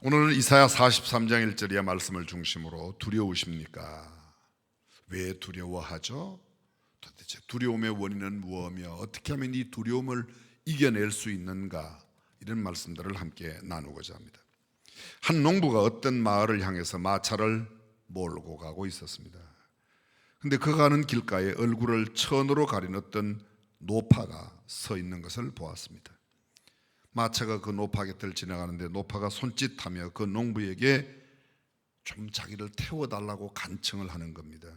오늘은 이사야 43장 1절의 말씀을 중심으로 두려우십니까? 왜 두려워하죠? 도대체 두려움의 원인은 무엇이며 어떻게 하면 이 두려움을 이겨낼 수 있는가? 이런 말씀들을 함께 나누고자 합니다. 한 농부가 어떤 마을을 향해서 마차를 몰고 가고 있었습니다. 근데 그 가는 길가에 얼굴을 천으로 가린 어떤 노파가 서 있는 것을 보았습니다. 마차가 그 노파 곁을 지나가는데 노파가 손짓하며 그 농부에게 좀 자기를 태워달라고 간청을 하는 겁니다.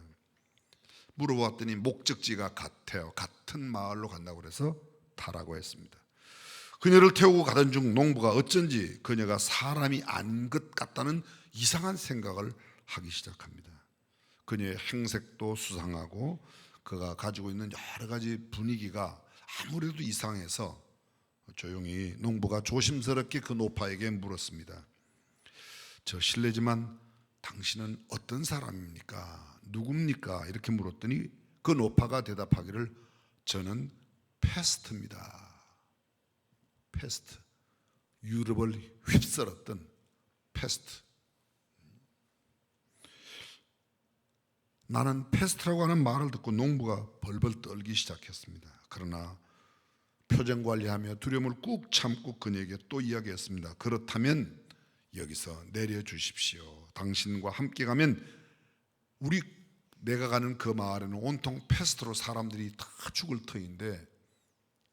물어봤더니 목적지가 같아요. 같은 마을로 간다고 그래서 타라고 했습니다. 그녀를 태우고 가던 중 농부가 어쩐지 그녀가 사람이 아닌 것 같다는 이상한 생각을 하기 시작합니다. 그녀의 행색도 수상하고 그가 가지고 있는 여러 가지 분위기가 아무래도 이상해서 조용히 농부가 조심스럽게 그 노파에게 물었습니다. 저 실례지만 당신은 어떤 사람입니까? 누굽니까? 이렇게 물었더니 그 노파가 대답하기를 저는 패스트입니다. 패스트, 유럽을 휩쓸었던 패스트. 나는 패스트라고 하는 말을 듣고 농부가 벌벌 떨기 시작했습니다. 그러나 표정 관리하며 두려움을 꾹 참고 그녀에게 또 이야기했습니다. 그렇다면 여기서 내려주십시오. 당신과 함께 가면 내가 가는 그 마을에는 온통 패스트로 사람들이 다 죽을 터인데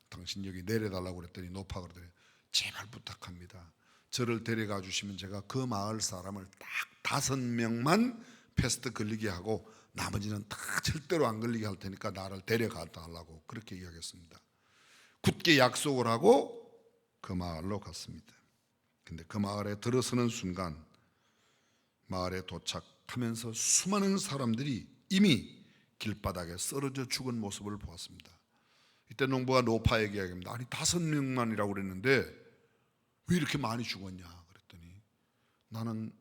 당신 여기 내려달라고 그랬더니 노파가 그러더니 제발 부탁합니다. 저를 데려가 주시면 제가 그 마을 사람을 딱 5명만 패스트 걸리게 하고 나머지는 다 절대로 안 걸리게 할 테니까 나를 데려가 달라고 그렇게 이야기했습니다. 굳게 약속을 하고 그 마을로 갔습니다. 근데 그 마을에 들어서는 순간 마을에 도착하면서 수많은 사람들이 이미 길바닥에 쓰러져 죽은 모습을 보았습니다. 이때 농부가 노파에게 이야기합니다. 아니 5명만이라고 그랬는데 왜 이렇게 많이 죽었냐 그랬더니 나는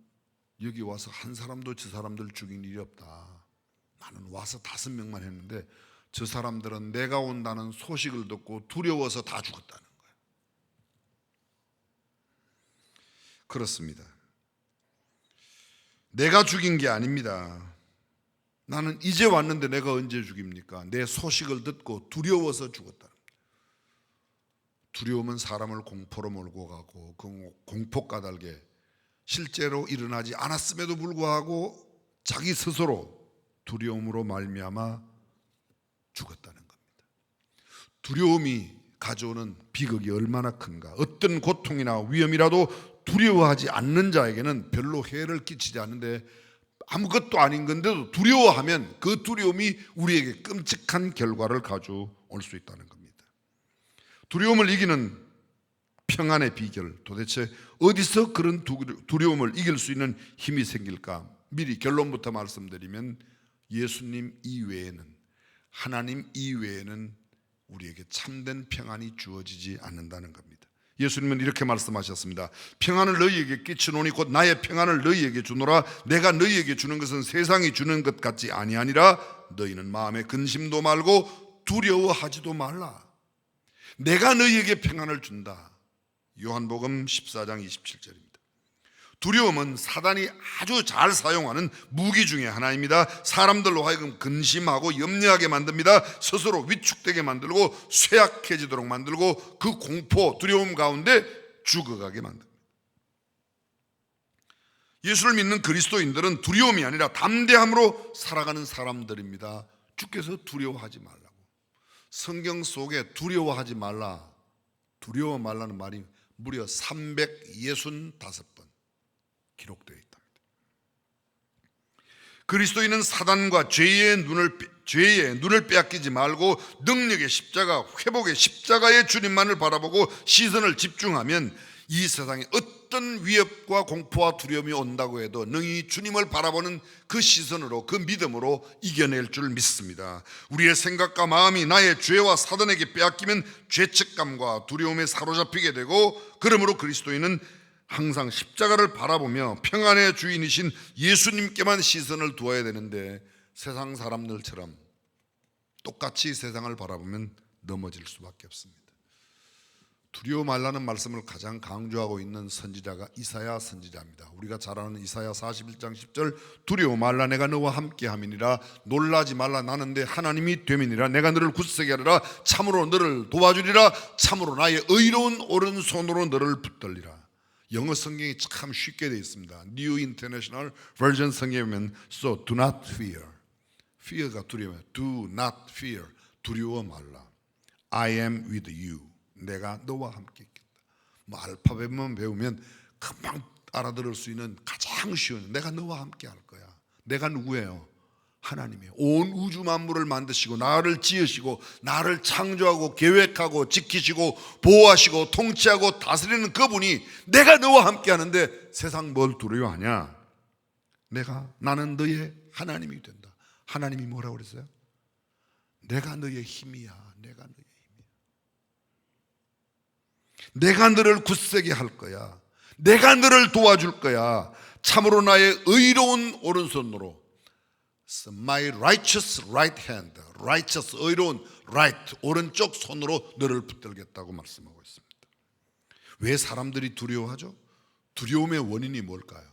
여기 와서 한 사람도 저 사람들 죽인 일이 없다. 나는 와서 5명만 했는데 저 사람들은 내가 온다는 소식을 듣고 두려워서 다 죽었다는 거예요. 그렇습니다. 내가 죽인 게 아닙니다. 나는 이제 왔는데 내가 언제 죽입니까? 내 소식을 듣고 두려워서 죽었다는 거예요. 두려움은 사람을 공포로 몰고 가고 그 공포 까닭에 실제로 일어나지 않았음에도 불구하고 자기 스스로 두려움으로 말미암아 죽었다는 겁니다. 두려움이 가져오는 비극이 얼마나 큰가. 어떤 고통이나 위험이라도 두려워하지 않는 자에게는 별로 해를 끼치지 않는데 아무것도 아닌 건데도 두려워하면 그 두려움이 우리에게 끔찍한 결과를 가져올 수 있다는 겁니다. 두려움을 이기는 평안의 비결, 도대체 어디서 그런 두려움을 이길 수 있는 힘이 생길까? 미리 결론부터 말씀드리면 예수님 이외에는, 하나님 이외에는 우리에게 참된 평안이 주어지지 않는다는 겁니다. 예수님은 이렇게 말씀하셨습니다. 평안을 너희에게 끼치노니 곧 나의 평안을 너희에게 주노라. 내가 너희에게 주는 것은 세상이 주는 것 같지 아니하니라. 너희는 마음에 근심도 말고 두려워하지도 말라. 내가 너희에게 평안을 준다. 요한복음 14장 27절입니다. 두려움은 사단이 아주 잘 사용하는 무기 중에 하나입니다. 사람들로 하여금 근심하고 염려하게 만듭니다. 스스로 위축되게 만들고 쇠약해지도록 만들고 그 공포, 두려움 가운데 죽어가게 만듭니다. 예수를 믿는 그리스도인들은 두려움이 아니라 담대함으로 살아가는 사람들입니다. 주께서 두려워하지 말라고. 성경 속에 두려워하지 말라, 두려워 말라는 말이 무려 365번 기록되어 있답니다. 그리스도인은 사단과 죄의 눈을 빼앗기지 말고 능력의 십자가, 회복의 십자가의 주님만을 바라보고 시선을 집중하면 이 세상에 어떤 위협과 공포와 두려움이 온다고 해도 능히 주님을 바라보는 그 시선으로, 그 믿음으로 이겨낼 줄 믿습니다. 우리의 생각과 마음이 나의 죄와 사단에게 빼앗기면 죄책감과 두려움에 사로잡히게 되고, 그러므로 그리스도인은 항상 십자가를 바라보며 평안의 주인이신 예수님께만 시선을 두어야 되는데 세상 사람들처럼 똑같이 세상을 바라보면 넘어질 수밖에 없습니다. 두려워 말라는 말씀을 가장 강조하고 있는 선지자가 이사야 선지자입니다. 우리가 잘 아는 이사야 41장 10절, 두려워 말라 내가 너와 함께함이니라. 놀라지 말라 나는 내 하나님이 됨이니라. 내가 너를 굳세게 하리라. 참으로 너를 도와주리라. 참으로 나의 의로운 오른손으로 너를 붙들리라. 영어 성경이 참 쉽게 되어 있습니다. New International Version 성경에 보면 So do not fear. fear가 두려워요. Do not fear. 두려워 말라. I am with you. 내가 너와 함께 있겠다. 뭐 알파벳만 배우면 금방 알아들을 수 있는 가장 쉬운, 내가 너와 함께 할 거야. 내가 누구예요? 하나님이에요. 온 우주 만물을 만드시고 나를 지으시고 나를 창조하고 계획하고 지키시고 보호하시고 통치하고 다스리는 그분이 내가 너와 함께 하는데 세상 뭘 두려워하냐? 나는 너의 하나님이 된다. 하나님이 뭐라고 그랬어요? 내가 너의 힘이야. 내가 너의 힘이야. 내가 너를 굳세게 할 거야. 내가 너를 도와줄 거야. 참으로 나의 의로운 오른손으로 My righteous right hand, righteous 의로운 right 오른쪽 손으로 너를 붙들겠다고 말씀하고 있습니다. 왜 사람들이 두려워하죠? 두려움의 원인이 뭘까요?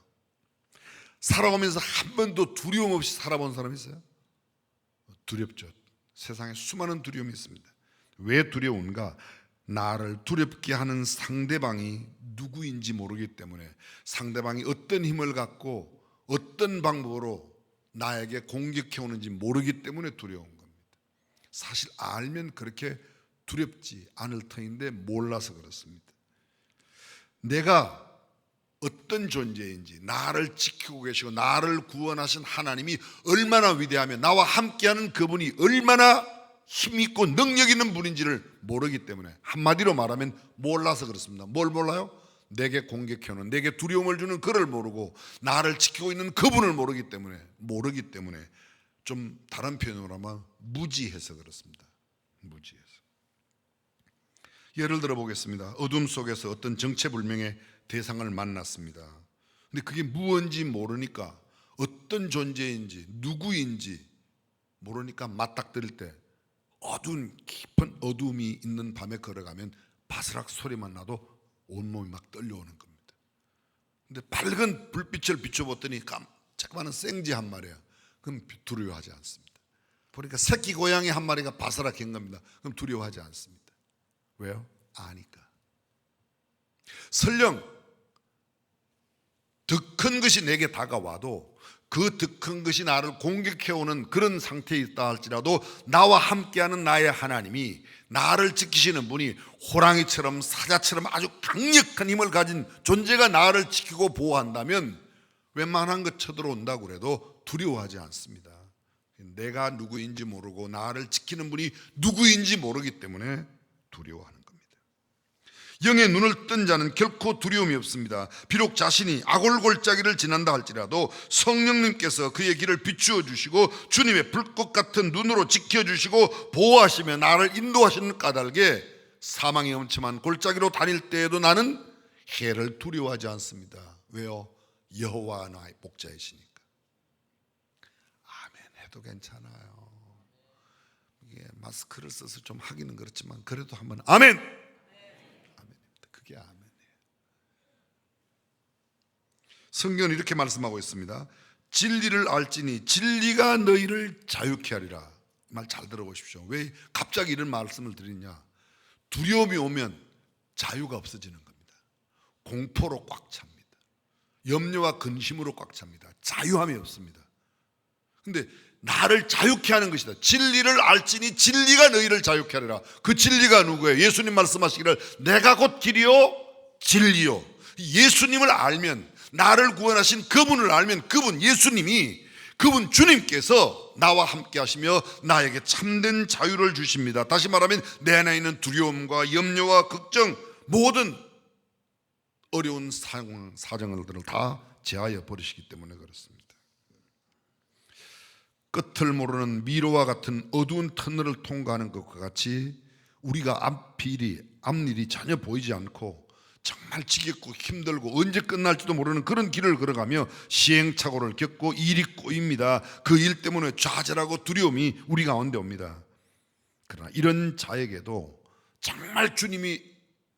살아오면서 한 번도 두려움 없이 살아본 사람이 있어요? 두렵죠. 세상에 수많은 두려움이 있습니다. 왜 두려운가? 나를 두렵게 하는 상대방이 누구인지 모르기 때문에, 상대방이 어떤 힘을 갖고 어떤 방법으로 나에게 공격해 오는지 모르기 때문에 두려운 겁니다. 사실 알면 그렇게 두렵지 않을 터인데 몰라서 그렇습니다. 내가 어떤 존재인지, 나를 지키고 계시고 나를 구원하신 하나님이 얼마나 위대하며 나와 함께하는 그분이 얼마나 힘있고 능력 있는 분인지를 모르기 때문에, 한마디로 말하면 몰라서 그렇습니다. 뭘 몰라요? 내게 공격해오는, 내게 두려움을 주는 그를 모르고 나를 지키고 있는 그분을 모르기 때문에 좀 다른 표현으로 하면 무지해서 그렇습니다. 무지해서. 예를 들어 보겠습니다. 어둠 속에서 어떤 정체불명의 대상을 만났습니다. 근데 그게 무언지 모르니까, 어떤 존재인지 누구인지 모르니까 맞닥뜨릴 때 어두운 깊은 어둠이 있는 밤에 걸어가면 바스락 소리만 나도 온몸이 막 떨려오는 겁니다. 근데 밝은 불빛을 비춰봤더니 깜짝만한 생쥐 한 마리야. 그럼 두려워하지 않습니다. 보니까 새끼 고양이 한 마리가 바스락한 겁니다. 그럼 두려워하지 않습니다. 왜요? 아니까. 설령 더 큰 것이 내게 다가와도 그 더 큰 것이 나를 공격해오는 그런 상태에 있다 할지라도 나와 함께하는 나의 하나님이, 나를 지키시는 분이 호랑이처럼 사자처럼 아주 강력한 힘을 가진 존재가 나를 지키고 보호한다면 웬만한 것 쳐들어온다고 해도 두려워하지 않습니다. 내가 누구인지 모르고 나를 지키는 분이 누구인지 모르기 때문에 두려워하는 겁니다. 영의 눈을 뜬 자는 결코 두려움이 없습니다. 비록 자신이 아골골짜기를 지난다 할지라도 성령님께서 그의 길을 비추어 주시고 주님의 불꽃 같은 눈으로 지켜주시고 보호하시며 나를 인도하시는 까닭에 사망의 엄침한 골짜기로 다닐 때에도 나는 해를 두려워하지 않습니다. 왜요? 여호와 나의 목자이시니까. 아멘 해도 괜찮아요. 이게 마스크를 써서 좀 하기는 그렇지만 그래도 한번 아멘. 그게 아멘이에요. 성경은 이렇게 말씀하고 있습니다. 진리를 알지니 진리가 너희를 자유케 하리라. 말 잘 들어보십시오. 왜 갑자기 이런 말씀을 드리냐? 두려움이 오면 자유가 없어지는 겁니다. 공포로 꽉 찹니다. 염려와 근심으로 꽉 찹니다. 자유함이 없습니다. 근데 나를 자유케 하는 것이다. 진리를 알지니 진리가 너희를 자유케 하리라. 그 진리가 누구예요? 예수님 말씀하시기를 내가 곧 길이요 진리요. 예수님을 알면, 나를 구원하신 그분을 알면, 그분 예수님이, 그분 주님께서 나와 함께 하시며 나에게 참된 자유를 주십니다. 다시 말하면 내 안에 있는 두려움과 염려와 걱정, 모든 어려운 사정들을 다 제하여 버리시기 때문에 그렇습니다. 끝을 모르는 미로와 같은 어두운 터널을 통과하는 것과 같이 우리가 앞일이 전혀 보이지 않고 정말 지겹고 힘들고 언제 끝날지도 모르는 그런 길을 걸어가며 시행착오를 겪고 일이 꼬입니다. 그 일 때문에 좌절하고 두려움이 우리 가운데 옵니다. 그러나 이런 자에게도 정말 주님이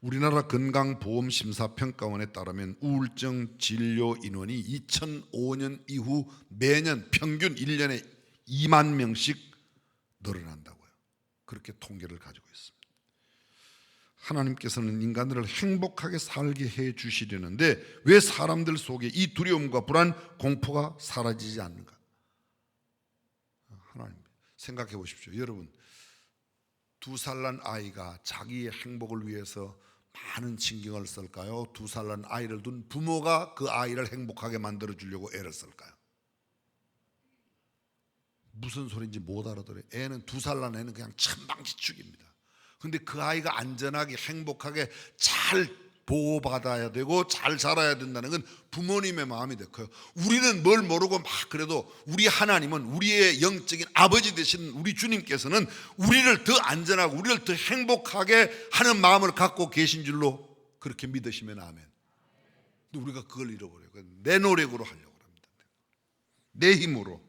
우리나라 건강보험심사평가원에 따르면 우울증 진료 인원이 2005년 이후 매년 평균 1년에 2만 명씩 늘어난다고요. 그렇게 통계를 가지고 있습니다. 하나님께서는 인간들을 행복하게 살게 해 주시려는데 왜 사람들 속에 이 두려움과 불안, 공포가 사라지지 않는가? 하나님 생각해 보십시오. 여러분, 2살 난 아이가 자기의 행복을 위해서 많은 신경을 쓸까요? 2살 난 아이를 둔 부모가 그 아이를 행복하게 만들어 주려고 애를 쓸까요? 무슨 소리인지 못 알아들어요. 애는 2살 난 애는 그냥 천방지축입니다. 근데 그 아이가 안전하게 행복하게 잘 보호받아야 되고 잘 자라야 된다는 건 부모님의 마음이 더 커요. 우리는 뭘 모르고 막 그래도 우리 하나님은, 우리의 영적인 아버지 되신 우리 주님께서는 우리를 더 안전하고 우리를 더 행복하게 하는 마음을 갖고 계신 줄로 그렇게 믿으시면 아멘. 근데 우리가 그걸 잃어버려요. 내 노력으로 하려고 합니다. 내 힘으로.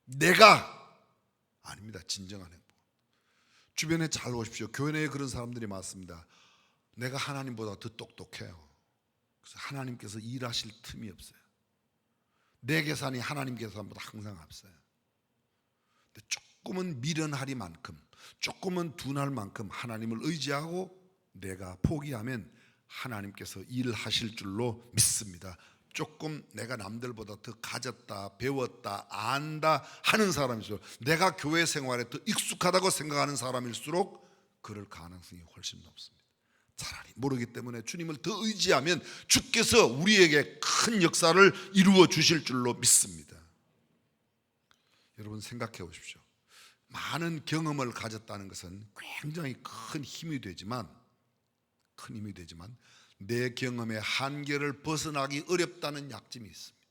내가 아닙니다. 진정한 행복. 주변에 잘 보십시오. 교회 내에 그런 사람들이 많습니다. 내가 하나님보다 더 똑똑해요. 그래서 하나님께서 일하실 틈이 없어요. 내 계산이 하나님 계산보다 항상 앞서요. 근데 조금은 미련하리만큼, 조금은 둔할 만큼 하나님을 의지하고 내가 포기하면 하나님께서 일하실 줄로 믿습니다. 조금 내가 남들보다 더 가졌다, 배웠다, 안다 하는 사람일수록, 내가 교회 생활에 더 익숙하다고 생각하는 사람일수록 그럴 가능성이 훨씬 높습니다. 차라리 모르기 때문에 주님을 더 의지하면 주께서 우리에게 큰 역사를 이루어 주실 줄로 믿습니다. 여러분 생각해 보십시오. 많은 경험을 가졌다는 것은 굉장히 큰 힘이 되지만 내 경험의 한계를 벗어나기 어렵다는 약점이 있습니다.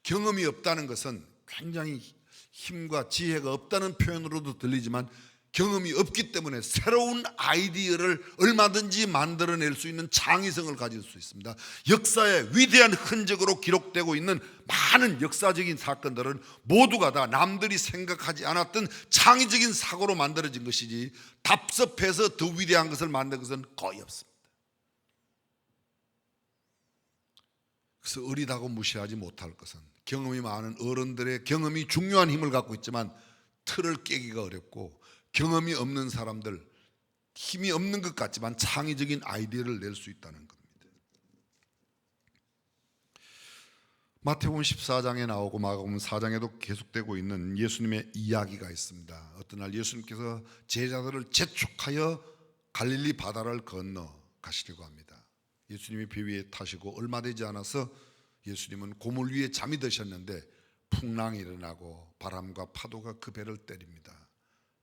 경험이 없다는 것은 굉장히 힘과 지혜가 없다는 표현으로도 들리지만 경험이 없기 때문에 새로운 아이디어를 얼마든지 만들어낼 수 있는 창의성을 가질 수 있습니다. 역사의 위대한 흔적으로 기록되고 있는 많은 역사적인 사건들은 모두가 다 남들이 생각하지 않았던 창의적인 사고로 만들어진 것이지 답습해서 더 위대한 것을 만든 것은 거의 없습니다. 그래서 어리다고 무시하지 못할 것은 경험이 많은 어른들의 경험이 중요한 힘을 갖고 있지만 틀을 깨기가 어렵고, 경험이 없는 사람들, 힘이 없는 것 같지만 창의적인 아이디어를 낼 수 있다는 겁니다. 마태복음 14장에 나오고 마가복음 4장에도 계속되고 있는 예수님의 이야기가 있습니다. 어떤 날 예수님께서 제자들을 재촉하여 갈릴리 바다를 건너 가시려고 합니다. 예수님이 배 위에 타시고 얼마 되지 않아서 예수님은 고물 위에 잠이 드셨는데 풍랑이 일어나고 바람과 파도가 그 배를 때립니다.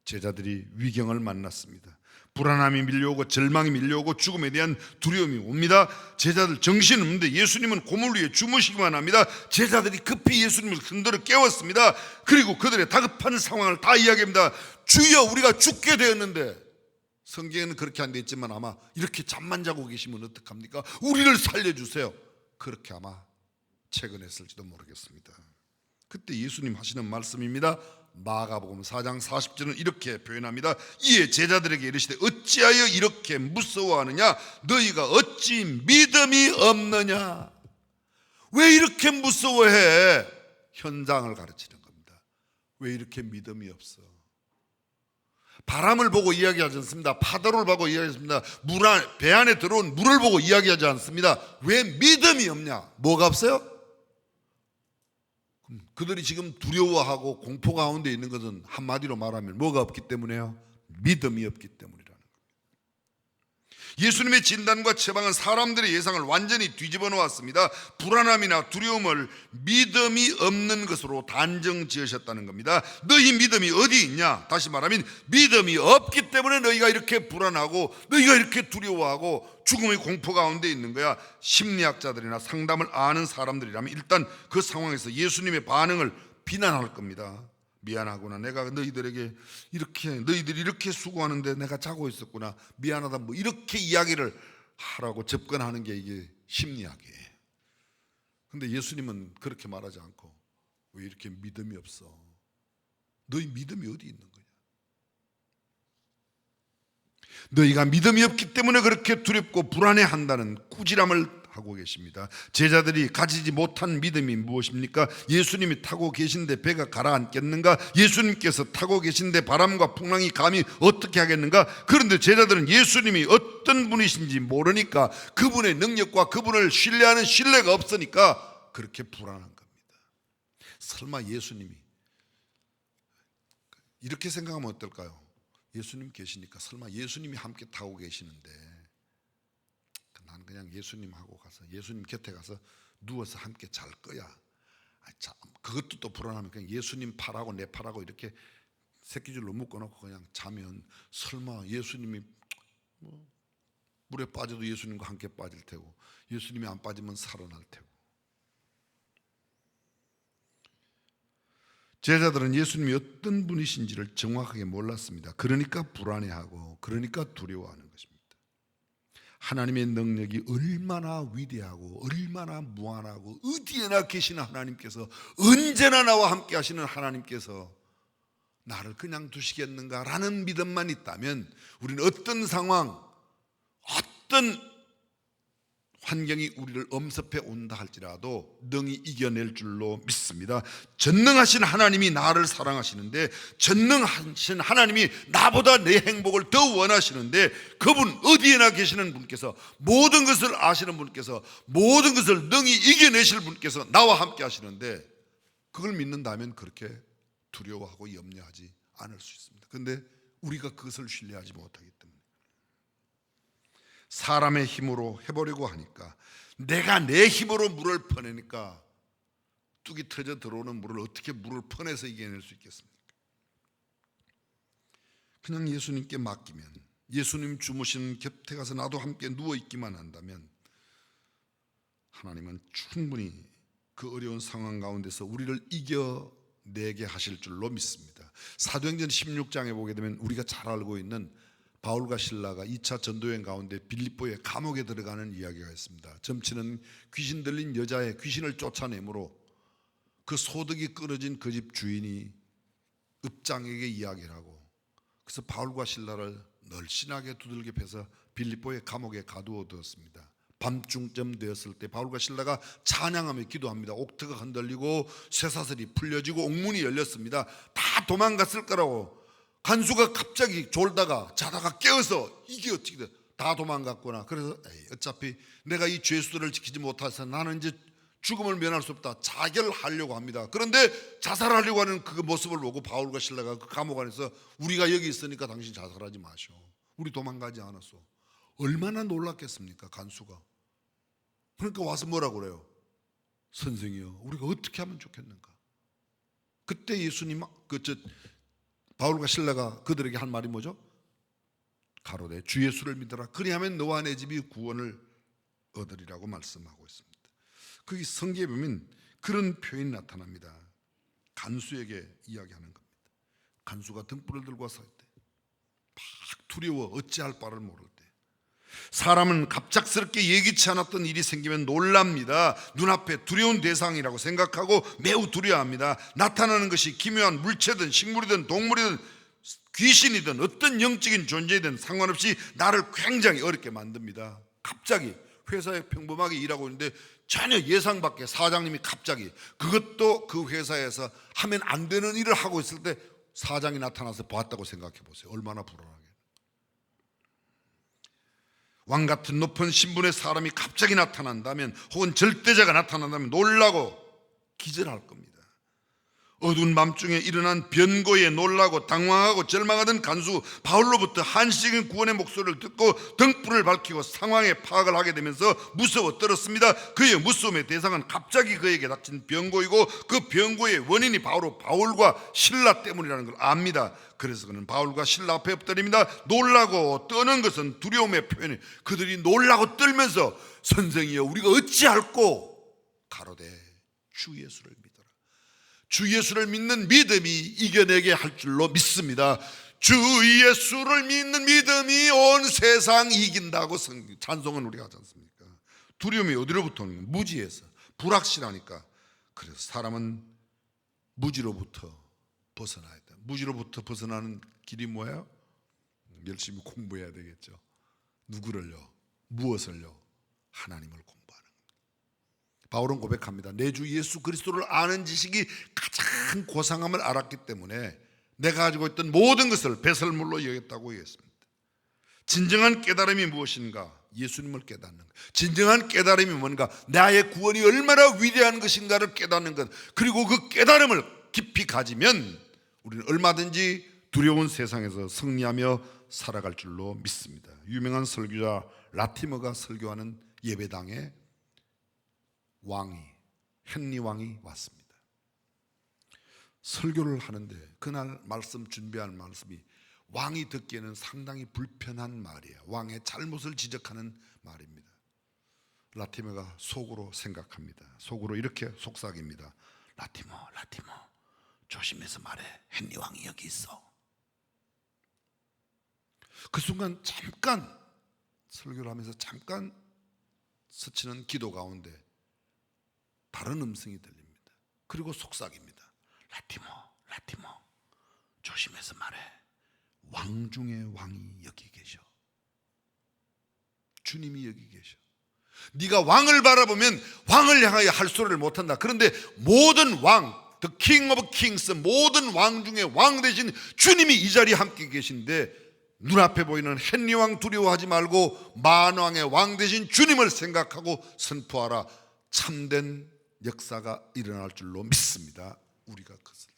제자들이 위경을 만났습니다. 불안함이 밀려오고 절망이 밀려오고 죽음에 대한 두려움이 옵니다. 제자들 정신없는데 예수님은 고물 위에 주무시기만 합니다. 제자들이 급히 예수님을 흔들어 깨웠습니다. 그리고 그들의 다급한 상황을 다 이야기합니다. 주여, 우리가 죽게 되었는데. 성경에는 그렇게 안 돼 있지만 아마 이렇게 잠만 자고 계시면 어떡합니까? 우리를 살려주세요. 그렇게 아마 채근했을지도 모르겠습니다. 그때 예수님 하시는 말씀입니다. 마가복음 4장 40절은 이렇게 표현합니다. 이에 제자들에게 이르시되 어찌하여 이렇게 무서워하느냐? 너희가 어찌 믿음이 없느냐? 왜 이렇게 무서워해? 현장을 가르치는 겁니다. 왜 이렇게 믿음이 없어? 바람을 보고 이야기하지 않습니다. 파도를 보고 이야기하지 않습니다. 배 안에 들어온 물을 보고 이야기하지 않습니다. 왜 믿음이 없냐? 뭐가 없어요? 그들이 지금 두려워하고 공포 가운데 있는 것은 한마디로 말하면 뭐가 없기 때문에요? 믿음이 없기 때문이라는 겁니다. 예수님의 진단과 처방은 사람들의 예상을 완전히 뒤집어 놓았습니다. 불안함이나 두려움을 믿음이 없는 것으로 단정 지으셨다는 겁니다. 너희 믿음이 어디 있냐? 다시 말하면 믿음이 없기 때문에 너희가 이렇게 불안하고 너희가 이렇게 두려워하고 죽음의 공포 가운데 있는 거야. 심리학자들이나 상담을 아는 사람들이라면 일단 그 상황에서 예수님의 반응을 비난할 겁니다. 미안하구나. 내가 너희들이 이렇게 수고하는데 내가 자고 있었구나. 미안하다. 뭐 이렇게 이야기를 하라고 접근하는 게 이게 심리학이에요. 근데 예수님은 그렇게 말하지 않고 왜 이렇게 믿음이 없어? 너희 믿음이 어디 있는 거냐? 너희가 믿음이 없기 때문에 그렇게 두렵고 불안해한다는 꾸지람을 하고 계십니다. 제자들이 가지지 못한 믿음이 무엇입니까? 예수님이 타고 계신데 배가 가라앉겠는가? 예수님께서 타고 계신데 바람과 풍랑이 감히 어떻게 하겠는가? 그런데 제자들은 예수님이 어떤 분이신지 모르니까, 그분의 능력과 그분을 신뢰하는 신뢰가 없으니까 그렇게 불안한 겁니다. 설마 예수님이, 이렇게 생각하면 어떨까요? 예수님 계시니까 설마 예수님이 함께 타고 계시는데 난 그냥 예수님하고 가서 예수님 곁에 가서 누워서 함께 잘 거야. 그것도 또 불안하면 그냥 예수님 팔하고 내 팔하고 이렇게 새끼줄로 묶어놓고 그냥 자면 설마 예수님이 물에 빠져도 예수님과 함께 빠질 테고, 예수님이 안 빠지면 살아날 테고. 제자들은 예수님이 어떤 분이신지를 정확하게 몰랐습니다. 그러니까 불안해하고, 그러니까 두려워하는 것입니다. 하나님의 능력이 얼마나 위대하고 얼마나 무한하고 어디에나 계시는 하나님께서, 언제나 나와 함께 하시는 하나님께서 나를 그냥 두시겠는가라는 믿음만 있다면 우리는 어떤 상황, 어떤 환경이 우리를 엄습해 온다 할지라도 능히 이겨낼 줄로 믿습니다. 전능하신 하나님이 나를 사랑하시는데, 전능하신 하나님이 나보다 내 행복을 더 원하시는데, 그분 어디에나 계시는 분께서, 모든 것을 아시는 분께서, 모든 것을 능히 이겨내실 분께서 나와 함께 하시는데, 그걸 믿는다면 그렇게 두려워하고 염려하지 않을 수 있습니다. 그런데 우리가 그것을 신뢰하지 못하기 때문에 사람의 힘으로 해보려고 하니까, 내가 내 힘으로 물을 퍼내니까 뚝이 터져 들어오는 물을 어떻게 물을 퍼내서 이겨낼 수 있겠습니까? 그냥 예수님께 맡기면, 예수님 주무시는 곁에 가서 나도 함께 누워있기만 한다면 하나님은 충분히 그 어려운 상황 가운데서 우리를 이겨내게 하실 줄로 믿습니다. 사도행전 16장에 보게 되면 우리가 잘 알고 있는 바울과 신라가 2차 전도여행 가운데 빌립보의 감옥에 들어가는 이야기가 있습니다. 점치는 귀신 들린 여자의 귀신을 쫓아내므로 그 소득이 끊어진 그 집 주인이 읍장에게 이야기를 하고, 그래서 바울과 신라를 널씬하게 두들겨 패서 빌립보의 감옥에 가두어 두었습니다. 밤중쯤 되었을 때 바울과 신라가 찬양하며 기도합니다. 옥토가 흔들리고 쇠사슬이 풀려지고 옥문이 열렸습니다. 다 도망갔을 거라고. 간수가 갑자기 졸다가 자다가 깨어서 이게 어떻게 돼? 다 도망갔구나. 그래서 어차피 내가 이 죄수들을 지키지 못해서 나는 이제 죽음을 면할 수 없다. 자결하려고 합니다. 그런데 자살하려고 하는 그 모습을 보고 바울과 신라가 그 감옥 안에서, 우리가 여기 있으니까 당신 자살하지 마시오. 우리 도망가지 않았어. 얼마나 놀랐겠습니까, 간수가. 그러니까 와서 뭐라고 그래요? 선생이요, 우리가 어떻게 하면 좋겠는가? 그때 예수님 바울과 신라가 그들에게 한 말이 뭐죠? 가로되 주 예수를 믿어라. 그리하면 너와 내 집이 구원을 얻으리라고 말씀하고 있습니다. 거기 성경에 보면 그런 표현이 나타납니다. 간수에게 이야기하는 겁니다. 간수가 등불을 들고 왔을 때 막 두려워 어찌할 바를 모를 때, 사람은 갑작스럽게 예기치 않았던 일이 생기면 놀랍니다. 눈앞에 두려운 대상이라고 생각하고 매우 두려워합니다. 나타나는 것이 기묘한 물체든 식물이든 동물이든 귀신이든 어떤 영적인 존재이든 상관없이 나를 굉장히 어렵게 만듭니다. 갑자기 회사에 평범하게 일하고 있는데 전혀 예상 밖의 사장님이 갑자기, 그것도 그 회사에서 하면 안 되는 일을 하고 있을 때 사장이 나타나서 봤다고 생각해 보세요. 얼마나 불안하게. 왕 같은 높은 신분의 사람이 갑자기 나타난다면, 혹은 절대자가 나타난다면 놀라고 기절할 겁니다. 어두운 밤중에 일어난 변고에 놀라고 당황하고 절망하던 간수 바울로부터 한시적인 구원의 목소리를 듣고 등불을 밝히고 상황의 파악을 하게 되면서 무서워 떨었습니다. 그의 무서움의 대상은 갑자기 그에게 닥친 변고이고, 그 변고의 원인이 바로 바울과 신라 때문이라는 걸 압니다. 그래서 그는 바울과 신라 앞에 엎드립니다. 놀라고 떠는 것은 두려움의 표현이, 그들이 놀라고 떨면서 선생이여 우리가 어찌할꼬? 가로되 주 예수를 믿어라. 주 예수를 믿는 믿음이 이겨내게 할 줄로 믿습니다. 주 예수를 믿는 믿음이 온 세상 이긴다고 찬송은 우리가 하지 않습니까? 두려움이 어디로부터 오는 거예요? 무지에서. 불확실하니까. 그래서 사람은 무지로부터 벗어나야 돼. 무지로부터 벗어나는 길이 뭐예요? 열심히 공부해야 되겠죠. 누구를요? 무엇을요? 하나님을 공부하는 겁니다. 바울은 고백합니다. 내 주 예수 그리스도를 아는 지식이 가장 고상함을 알았기 때문에 내가 가지고 있던 모든 것을 배설물로 여겼다고 얘기했습니다. 진정한 깨달음이 무엇인가? 예수님을 깨닫는 것. 진정한 깨달음이 뭔가? 나의 구원이 얼마나 위대한 것인가를 깨닫는 것. 그리고 그 깨달음을 깊이 가지면 우리는 얼마든지 두려운 세상에서 승리하며 살아갈 줄로 믿습니다. 유명한 설교자 라티머가 설교하는 예배당에 헨리 왕이 왔습니다. 설교를 하는데 그날 말씀 준비한 말씀이 왕이 듣기에는 상당히 불편한 말이에요. 왕의 잘못을 지적하는 말입니다. 라티머가 속으로 생각합니다. 속으로 이렇게 속삭입니다. 라티머 조심해서 말해. 헨리 왕이 여기 있어. 그 순간 잠깐 설교를 하면서 잠깐 스치는 기도 가운데 다른 음성이 들립니다. 그리고 속삭입니다. 라티머 조심해서 말해. 왕 중에 왕이 여기 계셔. 주님이 여기 계셔. 네가 왕을 바라보면 왕을 향하여 할 소리를 못한다. 그런데 모든 왕, The King of Kings, 모든 왕 중에 왕 되신 주님이 이 자리에 함께 계신데 눈앞에 보이는 헨리 왕 두려워하지 말고 만왕의 왕 되신 주님을 생각하고 선포하라. 참된 역사가 일어날 줄로 믿습니다. 우리가 그것을.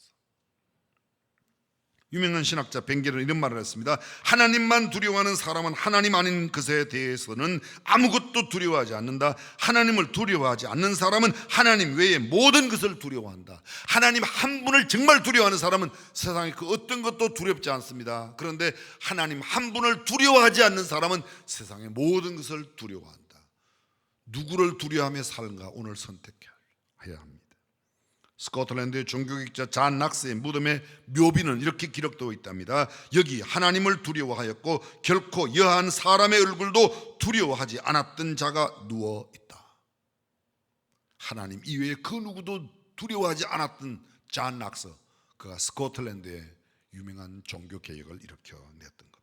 유명한 신학자 벵겔은 이런 말을 했습니다. 하나님만 두려워하는 사람은 하나님 아닌 것에 대해서는 아무것도 두려워하지 않는다. 하나님을 두려워하지 않는 사람은 하나님 외의 모든 것을 두려워한다. 하나님 한 분을 정말 두려워하는 사람은 세상에 그 어떤 것도 두렵지 않습니다. 그런데 하나님 한 분을 두려워하지 않는 사람은 세상의 모든 것을 두려워한다. 누구를 두려워하며 살는가 오늘 선택해야 합니다. 스코틀랜드의 종교학자 잔 낙스의 무덤의 묘비는 이렇게 기록되어 있답니다. 여기 하나님을 두려워하였고 결코 여한 사람의 얼굴도 두려워하지 않았던 자가 누워 있다. 하나님 이외에 그 누구도 두려워하지 않았던 잔 낙스, 그가 스코틀랜드의 유명한 종교개혁을 일으켜냈던 겁니다.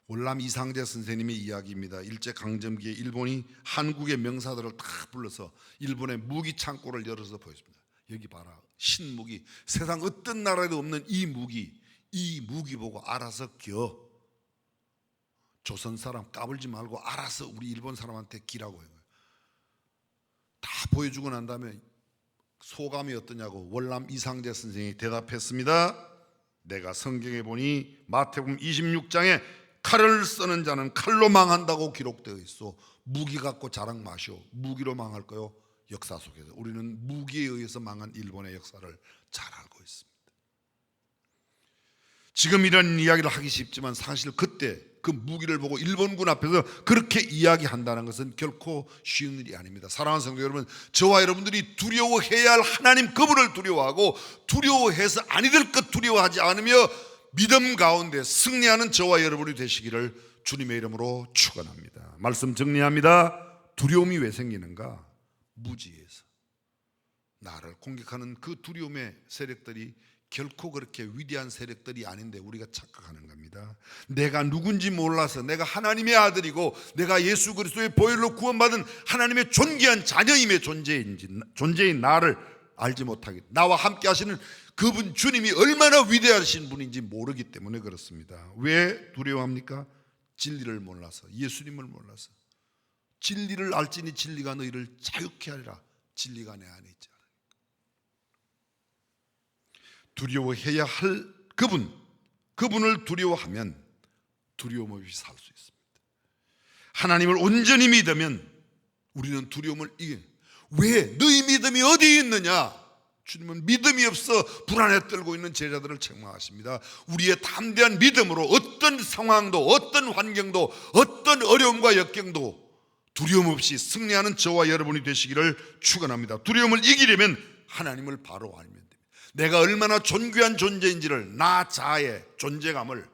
월남 이상재 선생님의 이야기입니다. 일제강점기에 일본이 한국의 명사들을 다 불러서 일본의 무기 창고를 열어서 보였습니다. 여기 봐라, 신무기, 세상 어떤 나라에도 없는 이 무기 보고 알아서 겨. 조선 사람 까불지 말고 알아서 우리 일본 사람한테 기라고 해요. 다 보여주고 난 다음에 소감이 어떠냐고 월남 이상재 선생이 대답했습니다. 내가 성경에 보니 마태복음 26장에 칼을 쓰는 자는 칼로 망한다고 기록되어 있어. 무기 갖고 자랑 마시오. 무기로 망할 거요. 역사 속에서 우리는 무기에 의해서 망한 일본의 역사를 잘 알고 있습니다. 지금 이런 이야기를 하기 쉽지만 사실 그때 그 무기를 보고 일본군 앞에서 그렇게 이야기한다는 것은 결코 쉬운 일이 아닙니다. 사랑하는 성도 여러분, 저와 여러분들이 두려워해야 할 하나님 그분을 두려워하고 두려워해서 아니 될 것 두려워하지 않으며 믿음 가운데 승리하는 저와 여러분이 되시기를 주님의 이름으로 축원합니다. 말씀 정리합니다. 두려움이 왜 생기는가? 무지에서. 나를 공격하는 그 두려움의 세력들이 결코 그렇게 위대한 세력들이 아닌데 우리가 착각하는 겁니다. 내가 누군지 몰라서 내가 하나님의 아들이고 내가 예수 그리스도의 보혈로 구원받은 하나님의 존귀한 자녀임의 존재인 나를 알지 못하기, 나와 함께 하시는 그분 주님이 얼마나 위대하신 분인지 모르기 때문에 그렇습니다. 왜 두려워합니까? 진리를 몰라서, 예수님을 몰라서. 진리를 알지니 진리가 너희를 자유케 하리라. 진리가 내 안에 있지 않으니까. 두려워해야 할 그분을 두려워하면 두려움 없이 살 수 있습니다. 하나님을 온전히 믿으면 우리는 두려움을 이겨. 왜? 너희 믿음이 어디에 있느냐? 주님은 믿음이 없어 불안에 떨고 있는 제자들을 책망하십니다. 우리의 담대한 믿음으로 어떤 상황도, 어떤 환경도, 어떤 어려움과 역경도 두려움 없이 승리하는 저와 여러분이 되시기를 축원합니다. 두려움을 이기려면 하나님을 바로 알면 됩니다. 내가 얼마나 존귀한 존재인지를, 나 자아의 존재감을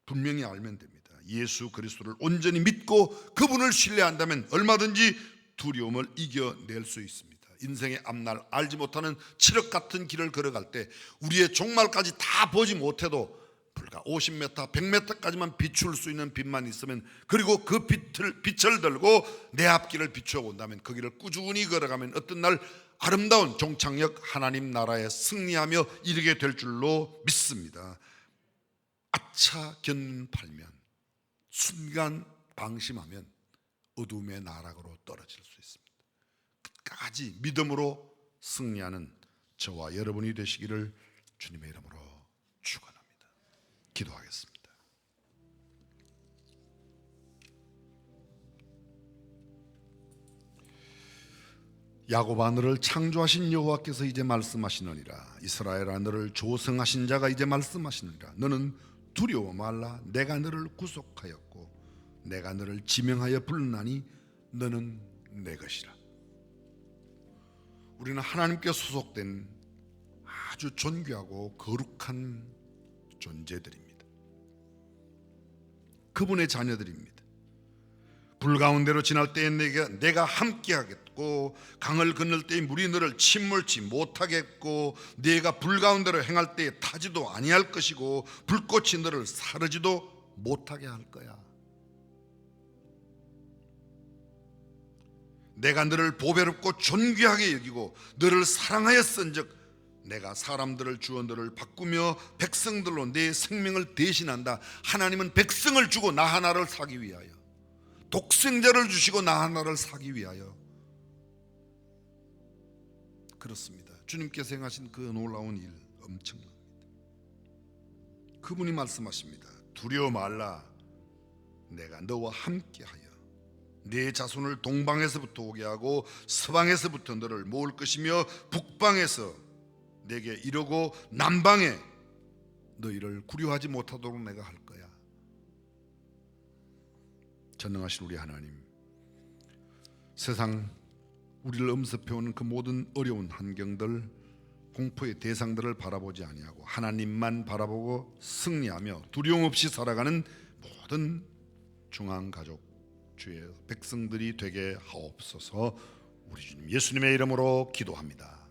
분명히 알면 됩니다. 예수 그리스도를 온전히 믿고 그분을 신뢰한다면 얼마든지 두려움을 이겨낼 수 있습니다. 인생의 앞날 알지 못하는 칠흑 같은 길을 걸어갈 때 우리의 종말까지 다 보지 못해도 불과 50m, 100m까지만 비출 수 있는 빛만 있으면, 그리고 그 빛을 들고 내 앞길을 비추어 본다면, 그 길을 꾸준히 걸어가면 어떤 날 아름다운 종착역 하나님 나라에 승리하며 이르게 될 줄로 믿습니다. 아차 견팔면, 순간 방심하면 어둠의 나락으로 떨어질 수 있습니다. 끝까지 믿음으로 승리하는 저와 여러분이 되시기를 주님의 이름으로 축원합니다. 기도하겠습니다. 야곱아, 너를 창조하신 여호와께서 이제 말씀하시느니라. 이스라엘아, 너를 조성하신 자가 이제 말씀하시느니라. 너는 두려워 말라. 내가 너를 구속하였고 내가 너를 지명하여 불렀나니 너는 내 것이라. 우리는 하나님께 소속된 아주 존귀하고 거룩한 존재들입니다. 그분의 자녀들입니다. 불 가운데로 지날 때에 내가 함께하겠고, 강을 건널 때에 물이 너를 침몰치 못하겠고, 네가 불 가운데로 행할 때에 타지도 아니할 것이고, 불꽃이 너를 사르지도 못하게 할 거야. 내가 너를 보배롭고 존귀하게 여기고 너를 사랑하였은즉 내가 사람들을 주어 너를 바꾸며 백성들로 내 생명을 대신한다. 하나님은 백성을 주고 나 하나를 사기 위하여, 독생자를 주시고 나 하나를 사기 위하여. 그렇습니다. 주님께서 행하신 그 놀라운 일 엄청납니다. 그분이 말씀하십니다. 두려워 말라. 내가 너와 함께하여 네 자손을 동방에서부터 오게 하고 서방에서부터 너를 모을 것이며 북방에서 내게 이르고 남방에 너희를 구류하지 못하도록 내가 할 거야. 전능하신 우리 하나님, 세상 우리를 엄습해오는 그 모든 어려운 환경들, 공포의 대상들을 바라보지 아니하고 하나님만 바라보고 승리하며 두려움 없이 살아가는 모든 중앙가족 주의 백성들이 되게 하옵소서. 우리 주님 예수님의 이름으로 기도합니다.